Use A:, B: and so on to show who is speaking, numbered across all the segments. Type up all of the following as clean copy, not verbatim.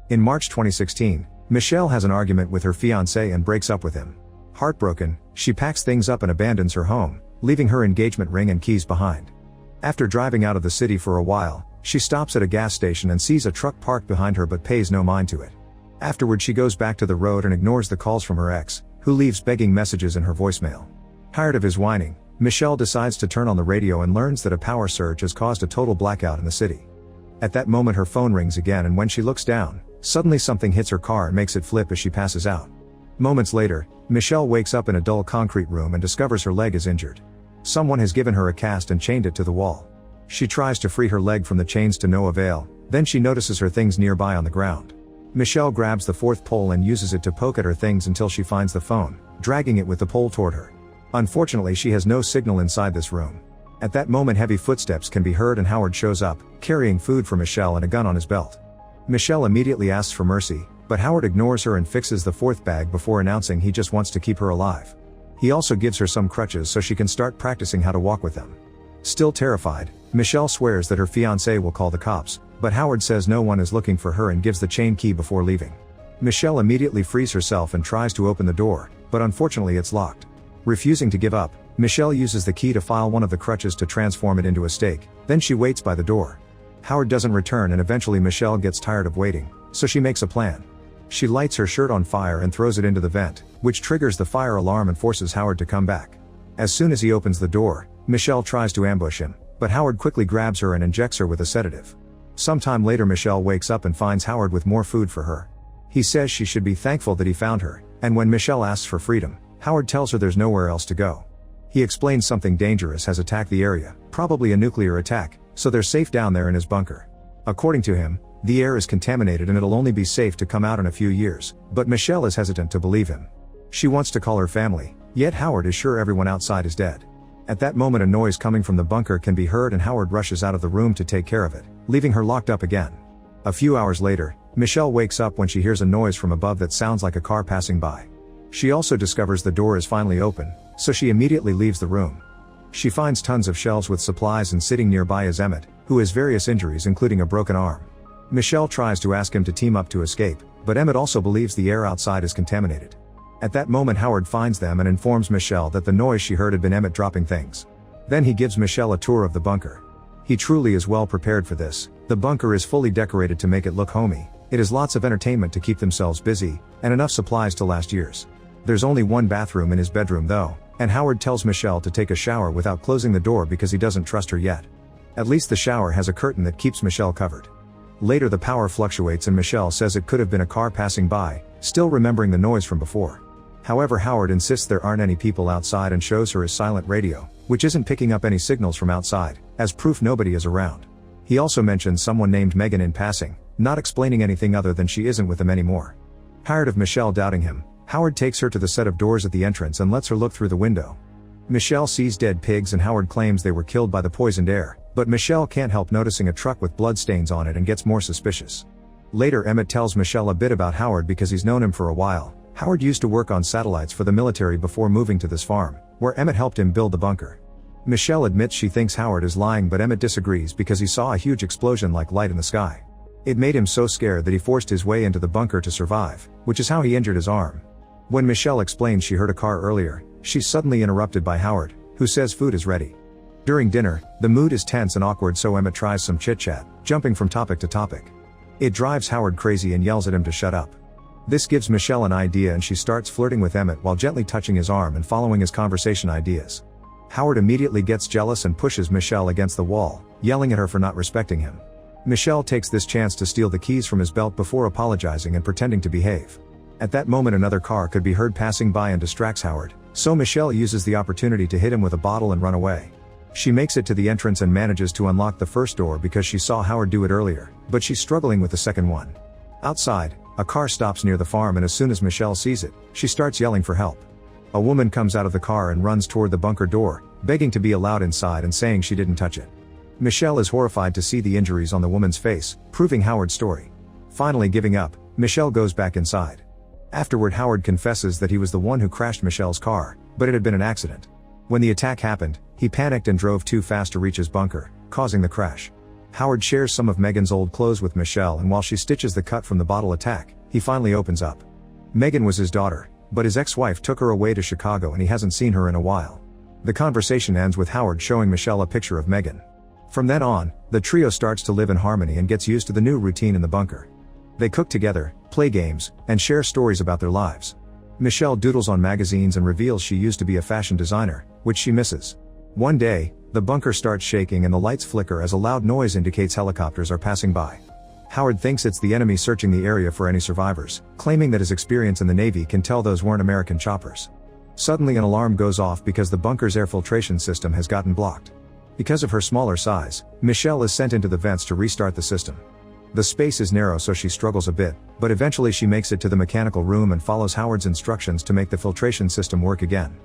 A: In March 2016, Michelle has an argument with her fiancé and breaks up with him. Heartbroken, she packs things up and abandons her home, leaving her engagement ring and keys behind. After driving out of the city for a while, she stops at a gas station and sees a truck parked behind her but pays no mind to it. Afterward, she goes back to the road and ignores the calls from her ex, who leaves begging messages in her voicemail. Tired of his whining, Michelle decides to turn on the radio and learns that a power surge has caused a total blackout in the city. At that moment, her phone rings again, and when she looks down, suddenly something hits her car and makes it flip as she passes out. Moments later, Michelle wakes up in a dull concrete room and discovers her leg is injured. Someone has given her a cast and chained it to the wall. She tries to free her leg from the chains to no avail, then she notices her things nearby on the ground. Michelle grabs the fourth pole and uses it to poke at her things until she finds the phone, dragging it with the pole toward her. Unfortunately, she has no signal inside this room. At that moment, heavy footsteps can be heard and Howard shows up, carrying food for Michelle and a gun on his belt. Michelle immediately asks for mercy, but Howard ignores her and fixes the fourth bag before announcing he just wants to keep her alive. He also gives her some crutches so she can start practicing how to walk with them. Still terrified, Michelle swears that her fiancé will call the cops, but Howard says no one is looking for her and gives the chain key before leaving. Michelle immediately frees herself and tries to open the door, but unfortunately it's locked. Refusing to give up, Michelle uses the key to file one of the crutches to transform it into a stake, then she waits by the door. Howard doesn't return and eventually Michelle gets tired of waiting, so she makes a plan. She lights her shirt on fire and throws it into the vent, which triggers the fire alarm and forces Howard to come back. As soon as he opens the door, Michelle tries to ambush him, but Howard quickly grabs her and injects her with a sedative. Sometime later, Michelle wakes up and finds Howard with more food for her. He says she should be thankful that he found her, and when Michelle asks for freedom, Howard tells her there's nowhere else to go. He explains something dangerous has attacked the area, probably a nuclear attack, so they're safe down there in his bunker. According to him, the air is contaminated and it'll only be safe to come out in a few years, but Michelle is hesitant to believe him. She wants to call her family, yet Howard is sure everyone outside is dead. At that moment, a noise coming from the bunker can be heard and Howard rushes out of the room to take care of it, leaving her locked up again. A few hours later, Michelle wakes up when she hears a noise from above that sounds like a car passing by. She also discovers the door is finally open, so she immediately leaves the room. She finds tons of shelves with supplies and sitting nearby is Emmett, who has various injuries including a broken arm. Michelle tries to ask him to team up to escape, but Emmett also believes the air outside is contaminated. At that moment, Howard finds them and informs Michelle that the noise she heard had been Emmett dropping things. Then he gives Michelle a tour of the bunker. He truly is well prepared for this. The bunker is fully decorated to make it look homey. It has lots of entertainment to keep themselves busy, and enough supplies to last years. There's only one bathroom in his bedroom though, and Howard tells Michelle to take a shower without closing the door because he doesn't trust her yet. At least the shower has a curtain that keeps Michelle covered. Later, the power fluctuates and Michelle says it could have been a car passing by, still remembering the noise from before. However, Howard insists there aren't any people outside and shows her his silent radio, which isn't picking up any signals from outside, as proof nobody is around. He also mentions someone named Megan in passing, not explaining anything other than she isn't with him anymore. Tired of Michelle doubting him, Howard takes her to the set of doors at the entrance and lets her look through the window. Michelle sees dead pigs and Howard claims they were killed by the poisoned air, but Michelle can't help noticing a truck with bloodstains on it and gets more suspicious. Later, Emmett tells Michelle a bit about Howard because he's known him for a while. Howard used to work on satellites for the military before moving to this farm, where Emmett helped him build the bunker. Michelle admits she thinks Howard is lying, but Emmett disagrees because he saw a huge explosion like light in the sky. It made him so scared that he forced his way into the bunker to survive, which is how he injured his arm. When Michelle explains she heard a car earlier, she's suddenly interrupted by Howard, who says food is ready. During dinner, the mood is tense and awkward, so Emmett tries some chit-chat, jumping from topic to topic. It drives Howard crazy and yells at him to shut up. This gives Michelle an idea and she starts flirting with Emmett while gently touching his arm and following his conversation ideas. Howard immediately gets jealous and pushes Michelle against the wall, yelling at her for not respecting him. Michelle takes this chance to steal the keys from his belt before apologizing and pretending to behave. At that moment, another car could be heard passing by and distracts Howard, so Michelle uses the opportunity to hit him with a bottle and run away. She makes it to the entrance and manages to unlock the first door because she saw Howard do it earlier, but she's struggling with the second one. Outside, a car stops near the farm and as soon as Michelle sees it, she starts yelling for help. A woman comes out of the car and runs toward the bunker door, begging to be allowed inside and saying she didn't touch it. Michelle is horrified to see the injuries on the woman's face, proving Howard's story. Finally giving up, Michelle goes back inside. Afterward, Howard confesses that he was the one who crashed Michelle's car, but it had been an accident. When the attack happened, he panicked and drove too fast to reach his bunker, causing the crash. Howard shares some of Megan's old clothes with Michelle, and while she stitches the cut from the bottle attack, he finally opens up. Megan was his daughter, but his ex-wife took her away to Chicago and he hasn't seen her in a while. The conversation ends with Howard showing Michelle a picture of Megan. From then on, the trio starts to live in harmony and gets used to the new routine in the bunker. They cook together, play games, and share stories about their lives. Michelle doodles on magazines and reveals she used to be a fashion designer, which she misses. One day, the bunker starts shaking and the lights flicker as a loud noise indicates helicopters are passing by. Howard thinks it's the enemy searching the area for any survivors, claiming that his experience in the Navy can tell those weren't American choppers. Suddenly an alarm goes off because the bunker's air filtration system has gotten blocked. Because of her smaller size, Michelle is sent into the vents to restart the system. The space is narrow so she struggles a bit, but eventually she makes it to the mechanical room and follows Howard's instructions to make the filtration system work again.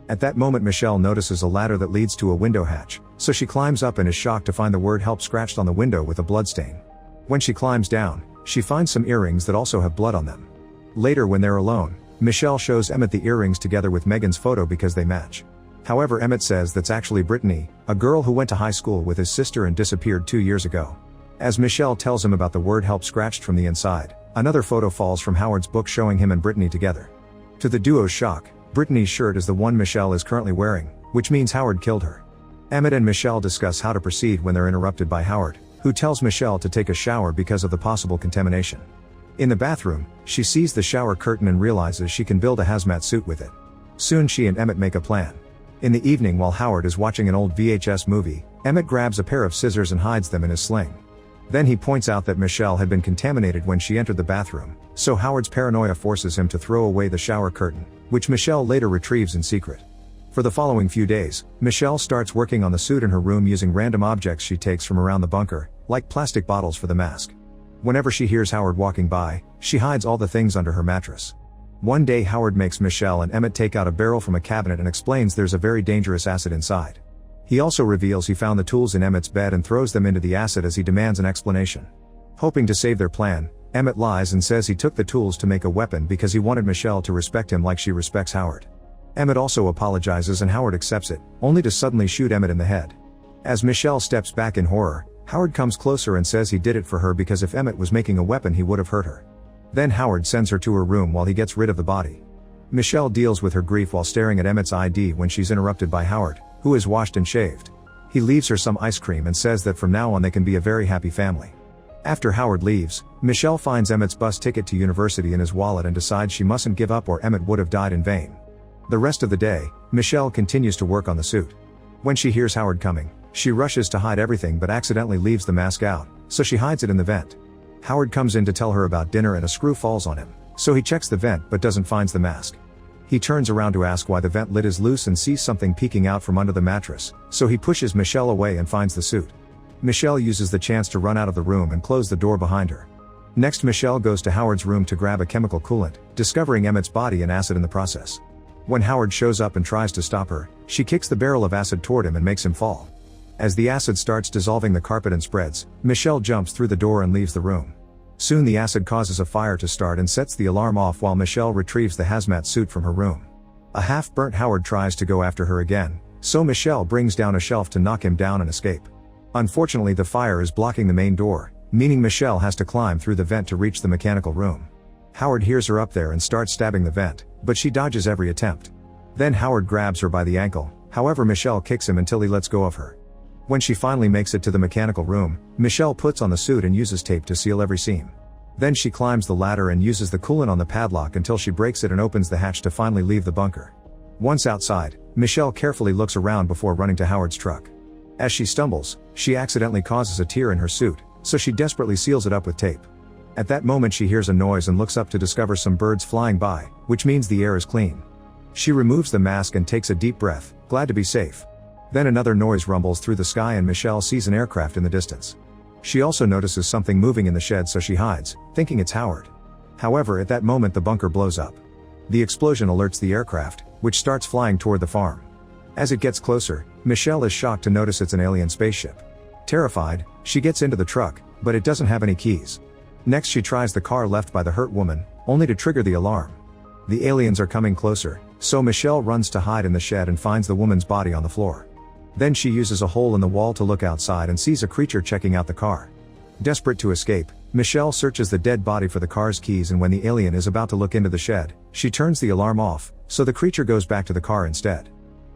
A: At that moment Michelle notices a ladder that leads to a window hatch, so she climbs up and is shocked to find the word help scratched on the window with a bloodstain. When she climbs down, she finds some earrings that also have blood on them. Later when they're alone, Michelle shows Emmett the earrings together with Megan's photo because they match. However, Emmett says that's actually Brittany, a girl who went to high school with his sister and disappeared 2 years ago. As Michelle tells him about the word help scratched from the inside, another photo falls from Howard's book showing him and Brittany together. To the duo's shock, Brittany's shirt is the one Michelle is currently wearing, which means Howard killed her. Emmett and Michelle discuss how to proceed when they're interrupted by Howard, who tells Michelle to take a shower because of the possible contamination. In the bathroom, she sees the shower curtain and realizes she can build a hazmat suit with it. Soon she and Emmett make a plan. In the evening while Howard is watching an old VHS movie, Emmett grabs a pair of scissors and hides them in his sling. Then he points out that Michelle had been contaminated when she entered the bathroom, so Howard's paranoia forces him to throw away the shower curtain, which Michelle later retrieves in secret. For the following few days, Michelle starts working on the suit in her room using random objects she takes from around the bunker, like plastic bottles for the mask. Whenever she hears Howard walking by, she hides all the things under her mattress. One day Howard makes Michelle and Emmett take out a barrel from a cabinet and explains there's a very dangerous acid inside. He also reveals he found the tools in Emmett's bed and throws them into the acid as he demands an explanation. Hoping to save their plan, Emmett lies and says he took the tools to make a weapon because he wanted Michelle to respect him like she respects Howard. Emmett also apologizes and Howard accepts it, only to suddenly shoot Emmett in the head. As Michelle steps back in horror, Howard comes closer and says he did it for her because if Emmett was making a weapon he would have hurt her. Then Howard sends her to her room while he gets rid of the body. Michelle deals with her grief while staring at Emmett's ID when she's interrupted by Howard, who is washed and shaved. He leaves her some ice cream and says that from now on they can be a very happy family. After Howard leaves, Michelle finds Emmett's bus ticket to university in his wallet and decides she mustn't give up or Emmett would have died in vain. The rest of the day, Michelle continues to work on the suit. When she hears Howard coming, she rushes to hide everything but accidentally leaves the mask out, so she hides it in the vent. Howard comes in to tell her about dinner and a screw falls on him, so he checks the vent but doesn't find the mask. He turns around to ask why the vent lid is loose and sees something peeking out from under the mattress, so he pushes Michelle away and finds the suit. Michelle uses the chance to run out of the room and close the door behind her. Next Michelle goes to Howard's room to grab a chemical coolant, discovering Emmett's body and acid in the process. When Howard shows up and tries to stop her, she kicks the barrel of acid toward him and makes him fall. As the acid starts dissolving the carpet and spreads, Michelle jumps through the door and leaves the room. Soon the acid causes a fire to start and sets the alarm off while Michelle retrieves the hazmat suit from her room. A half-burnt Howard tries to go after her again, so Michelle brings down a shelf to knock him down and escape. Unfortunately the fire is blocking the main door, meaning Michelle has to climb through the vent to reach the mechanical room. Howard hears her up there and starts stabbing the vent, but she dodges every attempt. Then Howard grabs her by the ankle, however Michelle kicks him until he lets go of her. When she finally makes it to the mechanical room, Michelle puts on the suit and uses tape to seal every seam. Then she climbs the ladder and uses the coolant on the padlock until she breaks it and opens the hatch to finally leave the bunker. Once outside, Michelle carefully looks around before running to Howard's truck. As she stumbles, she accidentally causes a tear in her suit, so she desperately seals it up with tape. At that moment she hears a noise and looks up to discover some birds flying by, which means the air is clean. She removes the mask and takes a deep breath, glad to be safe. Then another noise rumbles through the sky and Michelle sees an aircraft in the distance. She also notices something moving in the shed so she hides, thinking it's Howard. However, at that moment the bunker blows up. The explosion alerts the aircraft, which starts flying toward the farm. As it gets closer, Michelle is shocked to notice it's an alien spaceship. Terrified, she gets into the truck, but it doesn't have any keys. Next she tries the car left by the hurt woman, only to trigger the alarm. The aliens are coming closer, so Michelle runs to hide in the shed and finds the woman's body on the floor. Then she uses a hole in the wall to look outside and sees a creature checking out the car. Desperate to escape, Michelle searches the dead body for the car's keys, and when the alien is about to look into the shed, she turns the alarm off, so the creature goes back to the car instead.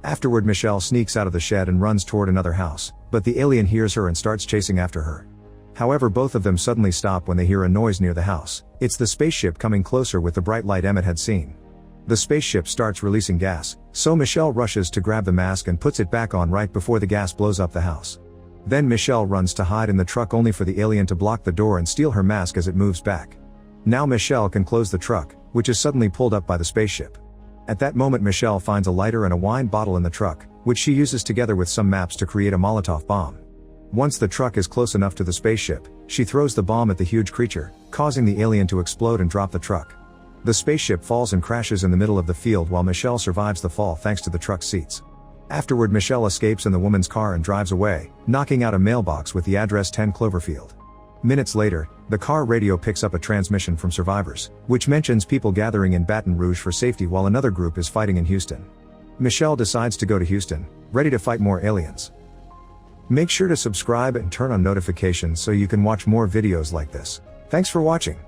A: Afterward, Michelle sneaks out of the shed and runs toward another house, but the alien hears her and starts chasing after her. However, both of them suddenly stop when they hear a noise near the house. It's the spaceship coming closer with the bright light Emmett had seen. The spaceship starts releasing gas, so Michelle rushes to grab the mask and puts it back on right before the gas blows up the house. Then Michelle runs to hide in the truck, only for the alien to block the door and steal her mask as it moves back. Now Michelle can close the truck, which is suddenly pulled up by the spaceship. At that moment, Michelle finds a lighter and a wine bottle in the truck, which she uses together with some maps to create a Molotov bomb. Once the truck is close enough to the spaceship, she throws the bomb at the huge creature, causing the alien to explode and drop the truck. The spaceship falls and crashes in the middle of the field, while Michelle survives the fall thanks to the truck's seats. Afterward, Michelle escapes in the woman's car and drives away, knocking out a mailbox with the address 10 Cloverfield. Minutes later, the car radio picks up a transmission from survivors, which mentions people gathering in Baton Rouge for safety while another group is fighting in Houston. Michelle decides to go to Houston, ready to fight more aliens. Make sure to subscribe and turn on notifications so you can watch more videos like this. Thanks for watching.